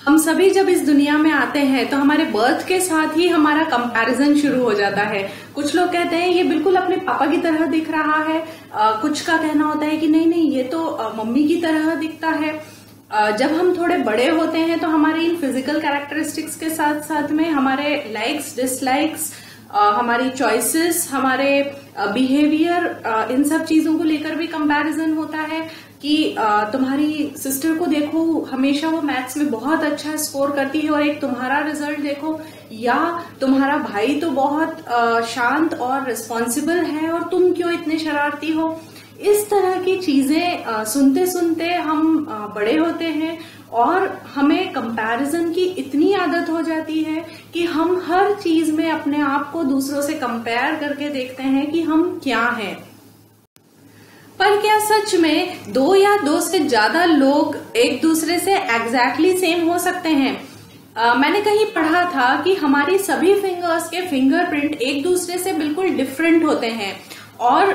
हम सभी जब इस दुनिया में आते हैं तो हमारे बर्थ के साथ ही हमारा कंपैरिजन शुरू हो जाता है। कुछ लोग कहते हैं ये बिल्कुल अपने पापा की तरह दिख रहा है, कुछ का कहना होता है कि नहीं नहीं ये तो मम्मी की तरह दिखता है। जब हम थोड़े बड़े होते हैं तो हमारे इन फिजिकल कैरेक्टरिस्टिक्स के साथ साथ में हमारे लाइक्स डिसलाइक्स, हमारी चॉइसेस, हमारे बिहेवियर, इन सब चीजों को लेकर भी कंपैरिजन होता है कि तुम्हारी सिस्टर को देखो हमेशा वो मैथ्स में बहुत अच्छा स्कोर करती है और एक तुम्हारा रिजल्ट देखो, या तुम्हारा भाई तो बहुत शांत और रिस्पॉन्सिबल है और तुम क्यों इतने शरारती हो। इस तरह की चीजें सुनते सुनते हम बड़े होते हैं और हमें कंपैरिजन की इतनी आदत हो जाती है कि हम हर चीज में अपने आप को दूसरों से कंपेयर करके देखते हैं कि हम क्या हैं। पर क्या सच में दो या दो से ज्यादा लोग एक दूसरे से एग्जैक्टली सेम हो सकते हैं? मैंने कहीं पढ़ा था कि हमारी सभी फिंगर्स के फिंगरप्रिंट एक दूसरे से बिल्कुल डिफरेंट होते हैं और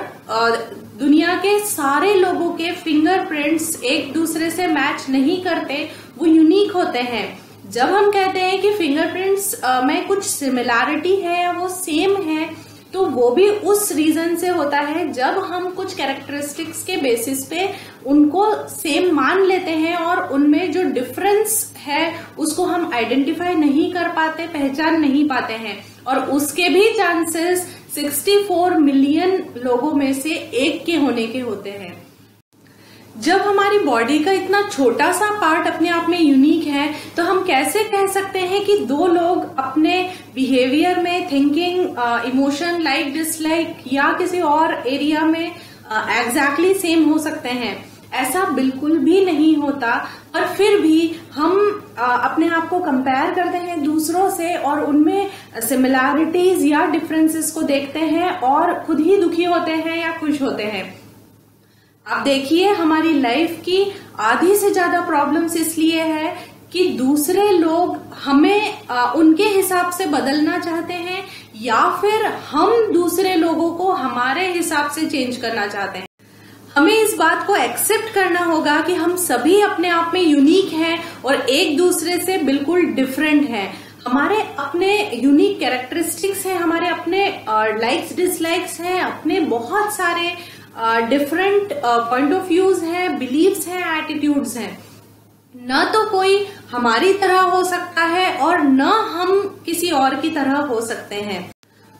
दुनिया के सारे लोगों के फिंगरप्रिंट्स एक दूसरे से मैच नहीं करते, वो यूनिक होते हैं। जब हम कहते हैं कि फिंगरप्रिंट्स में कुछ सिमिलैरिटी है या वो सेम है, तो वो भी उस रीजन से होता है जब हम कुछ कैरेक्टरिस्टिक्स के बेसिस पे उनको सेम मान लेते हैं और उनमें जो डिफरेंस है उसको हम आइडेंटिफाई नहीं कर पाते, पहचान नहीं पाते हैं, और उसके भी चांसेस 64 मिलियन लोगों में से एक के होने के होते हैं। जब हमारी बॉडी का इतना छोटा सा पार्ट अपने आप में यूनिक है तो हम कैसे कह सकते हैं कि दो लोग अपने बिहेवियर में, थिंकिंग, इमोशन, लाइक डिसलाइक या किसी और एरिया में एग्जैक्टली सेम हो सकते हैं? ऐसा बिल्कुल भी नहीं होता। और फिर भी हम अपने आप को कंपेयर करते हैं दूसरों से और उनमें सिमिलैरिटीज या डिफरेंसेस को देखते हैं और खुद ही दुखी होते हैं या खुश होते हैं। आप देखिए हमारी लाइफ की आधी से ज्यादा प्रॉब्लम्स इसलिए है कि दूसरे लोग हमें उनके हिसाब से बदलना चाहते हैं या फिर हम दूसरे लोगों को हमारे हिसाब से चेंज करना चाहते हैं। हमें इस बात को एक्सेप्ट करना होगा कि हम सभी अपने आप में यूनिक हैं और एक दूसरे से बिल्कुल डिफरेंट हैं। हमारे अपने यूनिक कैरेक्टरिस्टिक्स हैं, हमारे अपने लाइक्स डिसलाइक्स हैं, अपने बहुत सारे डिफरेंट पॉइंट ऑफ व्यूज हैं, बिलीव्स हैं, एटीट्यूड्स हैं। न तो कोई हमारी तरह हो सकता है और न हम किसी और की तरह हो सकते हैं।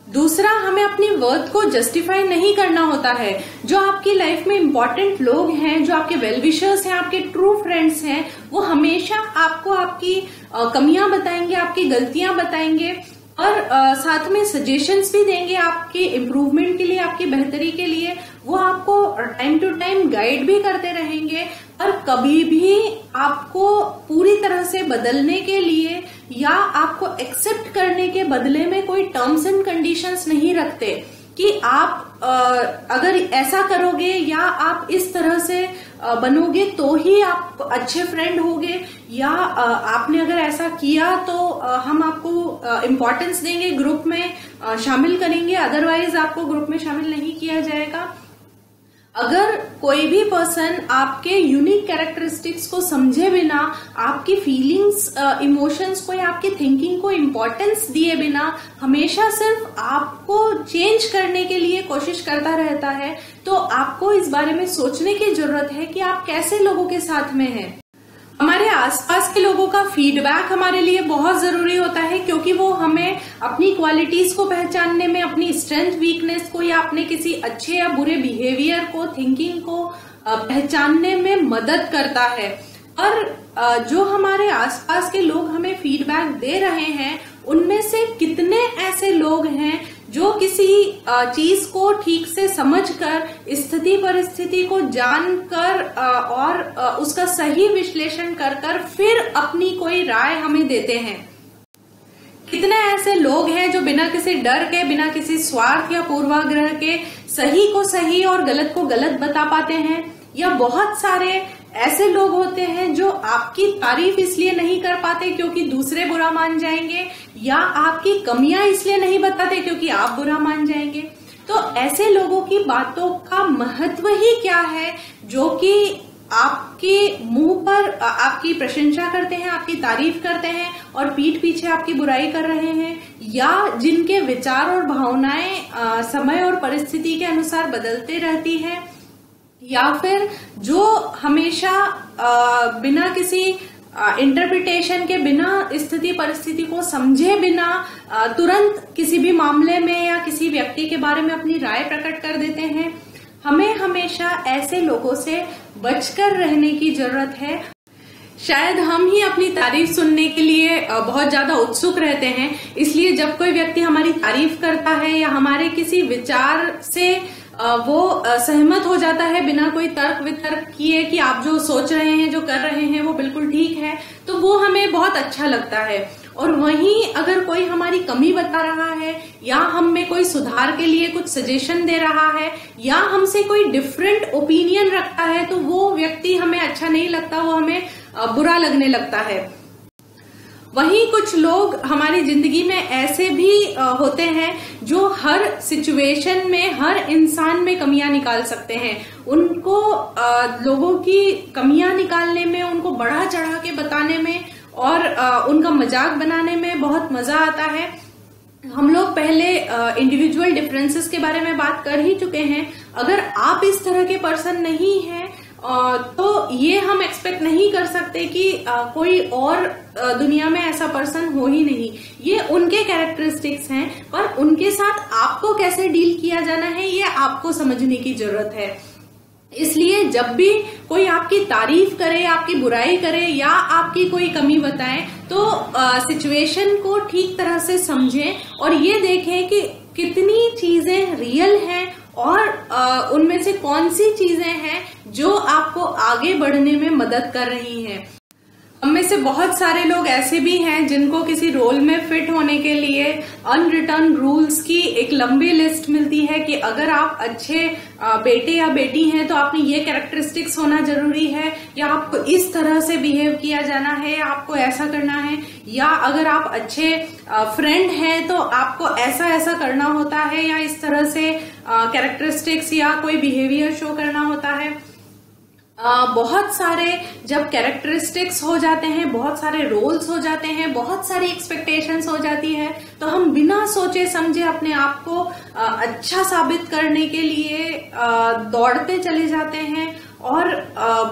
दूसरा, हमें अपनी वर्थ को जस्टिफाई नहीं करना होता है। जो आपकी लाइफ में इंपॉर्टेंट लोग हैं, जो आपके वेल विशर्स हैं, आपके ट्रू फ्रेंड्स हैं, वो हमेशा आपको आपकी कमियां बताएंगे, आपकी गलतियां बताएंगे और साथ में सजेशंस भी देंगे आपके इम्प्रूवमेंट के लिए, आपकी बेहतरी के लिए। वो आपको टाइम टू टाइम गाइड भी करते रहेंगे और कभी भी आपको पूरी तरह से बदलने के लिए या आपको एक्सेप्ट करने के बदले में कोई टर्म्स एंड कंडीशंस नहीं रखते कि आप अगर ऐसा करोगे या आप इस तरह से बनोगे तो ही आप अच्छे फ्रेंड होगे, या आपने अगर ऐसा किया तो हम आपको इम्पोर्टेंस देंगे, ग्रुप में शामिल करेंगे, अदरवाइज आपको ग्रुप में शामिल नहीं किया जाएगा। अगर कोई भी पर्सन आपके यूनिक कैरेक्टरिस्टिक्स को समझे बिना, आपकी फीलिंग्स, इमोशंस को या आपकी थिंकिंग को इम्पोर्टेंस दिए बिना हमेशा सिर्फ आपको चेंज करने के लिए कोशिश करता रहता है, तो आपको इस बारे में सोचने की जरूरत है कि आप कैसे लोगों के साथ में हैं। हमारे आसपास के लोगों का फीडबैक हमारे लिए बहुत जरूरी होता है क्योंकि वो हमें अपनी क्वालिटीज को पहचानने में, अपनी स्ट्रेंथ वीकनेस को या अपने किसी अच्छे या बुरे बिहेवियर को, थिंकिंग को पहचानने में मदद करता है। और जो हमारे आसपास के लोग हमें फीडबैक दे रहे हैं उनमें से कितने ऐसे लोग हैं जो किसी चीज को ठीक से समझकर, स्थिति परिस्थिति को जानकर और उसका सही विश्लेषण कर फिर अपनी कोई राय हमें देते हैं। कितने ऐसे लोग हैं जो बिना किसी डर के, बिना किसी स्वार्थ या पूर्वाग्रह के सही को सही और गलत को गलत बता पाते हैं, या बहुत सारे ऐसे लोग होते हैं जो आपकी तारीफ इसलिए नहीं कर पाते क्योंकि दूसरे बुरा मान जाएंगे, या आपकी कमियां इसलिए नहीं बताते क्योंकि आप बुरा मान जाएंगे। तो ऐसे लोगों की बातों का महत्व ही क्या है जो कि आपके मुंह पर आपकी प्रशंसा करते हैं, आपकी तारीफ करते हैं और पीठ पीछे आपकी बुराई कर रहे हैं, या जिनके विचार और भावनाएं समय और परिस्थिति के अनुसार बदलते रहती है, या फिर जो हमेशा बिना किसी इंटरप्रिटेशन के, बिना स्थिति परिस्थिति को समझे बिना तुरंत किसी भी मामले में या किसी व्यक्ति के बारे में अपनी राय प्रकट कर देते हैं। हमें हमेशा ऐसे लोगों से बचकर रहने की जरूरत है। शायद हम ही अपनी तारीफ सुनने के लिए बहुत ज्यादा उत्सुक रहते हैं, इसलिए जब कोई व्यक्ति हमारी तारीफ करता है या हमारे किसी विचार से वो सहमत हो जाता है बिना कोई तर्क वितर्क किए कि आप जो सोच रहे हैं, जो कर रहे हैं वो बिल्कुल ठीक है, तो वो हमें बहुत अच्छा लगता है। और वहीं अगर कोई हमारी कमी बता रहा है या हम में कोई सुधार के लिए कुछ सजेशन दे रहा है या हमसे कोई डिफरेंट ओपिनियन रखता है, तो वो व्यक्ति हमें अच्छा नहीं लगता, वो हमें बुरा लगने लगता है। वहीं कुछ लोग हमारी जिंदगी में ऐसे भी होते हैं जो हर सिचुएशन में, हर इंसान में कमियां निकाल सकते हैं। उनको लोगों की कमियां निकालने में, उनको बढ़ा चढ़ा के बताने में और उनका मजाक बनाने में बहुत मजा आता है। हम लोग पहले इंडिविजुअल डिफरेंसेस के बारे में बात कर ही चुके हैं। अगर आप इस तरह के पर्सन नहीं हैं तो ये हम एक्सपेक्ट नहीं कर सकते कि कोई और दुनिया में ऐसा पर्सन हो ही नहीं। ये उनके कैरेक्टरिस्टिक्स हैं, पर उनके साथ आपको कैसे डील किया जाना है ये आपको समझने की जरूरत है। इसलिए जब भी कोई आपकी तारीफ करे, आपकी बुराई करे या आपकी कोई कमी बताए, तो सिचुएशन को ठीक तरह से समझें और ये देखें कि कितनी चीजें रियल हैं और उनमें से कौन सी चीजें हैं जो आपको आगे बढ़ने में मदद कर रही हैं। हम में से बहुत सारे लोग ऐसे भी हैं जिनको किसी रोल में फिट होने के लिए अनरिटन रूल्स की एक लंबी लिस्ट मिलती है कि अगर आप अच्छे बेटे या बेटी हैं तो आपने ये कैरेक्टरिस्टिक्स होना जरूरी है, या आपको इस तरह से बिहेव किया जाना है, या आपको ऐसा करना है, या अगर आप अच्छे फ्रेंड हैं तो आपको ऐसा ऐसा करना होता है, या इस तरह से कैरेक्टरिस्टिक्स या कोई बिहेवियर शो करना होता है। बहुत सारे जब कैरेक्टरिस्टिक्स हो जाते हैं, बहुत सारे रोल्स हो जाते हैं, बहुत सारी एक्सपेक्टेशंस हो जाती है, तो हम बिना सोचे समझे अपने आप को अच्छा साबित करने के लिए दौड़ते चले जाते हैं। और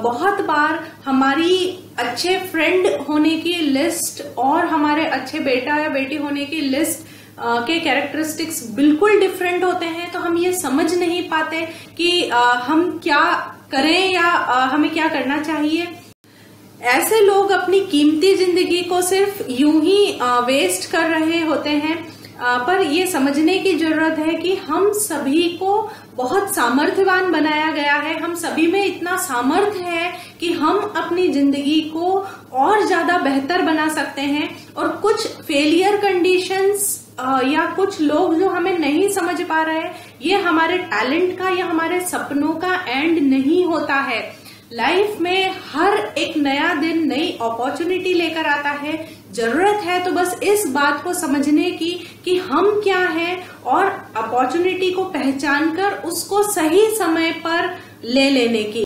बहुत बार हमारी अच्छे फ्रेंड होने की लिस्ट और हमारे अच्छे बेटा या बेटी होने की लिस्ट के कैरेक्टरिस्टिक्स बिल्कुल डिफरेंट होते हैं, तो हम ये समझ नहीं पाते कि हम क्या करें या हमें क्या करना चाहिए। ऐसे लोग अपनी कीमती जिंदगी को सिर्फ यूं ही वेस्ट कर रहे होते हैं, पर ये समझने की जरूरत है कि हम सभी को बहुत सामर्थ्यवान बनाया गया है। हम सभी में इतना सामर्थ्य है कि हम अपनी जिंदगी को और ज्यादा बेहतर बना सकते हैं। और कुछ फेलियर कंडीशंस या कुछ लोग जो हमें नहीं समझ पा रहे, ये हमारे टैलेंट का या हमारे सपनों का एंड नहीं होता है। लाइफ में हर एक नया दिन नई अपॉर्चुनिटी लेकर आता है। जरूरत है तो बस इस बात को समझने की कि हम क्या हैं और अपॉर्चुनिटी को पहचान कर उसको सही समय पर ले लेने की।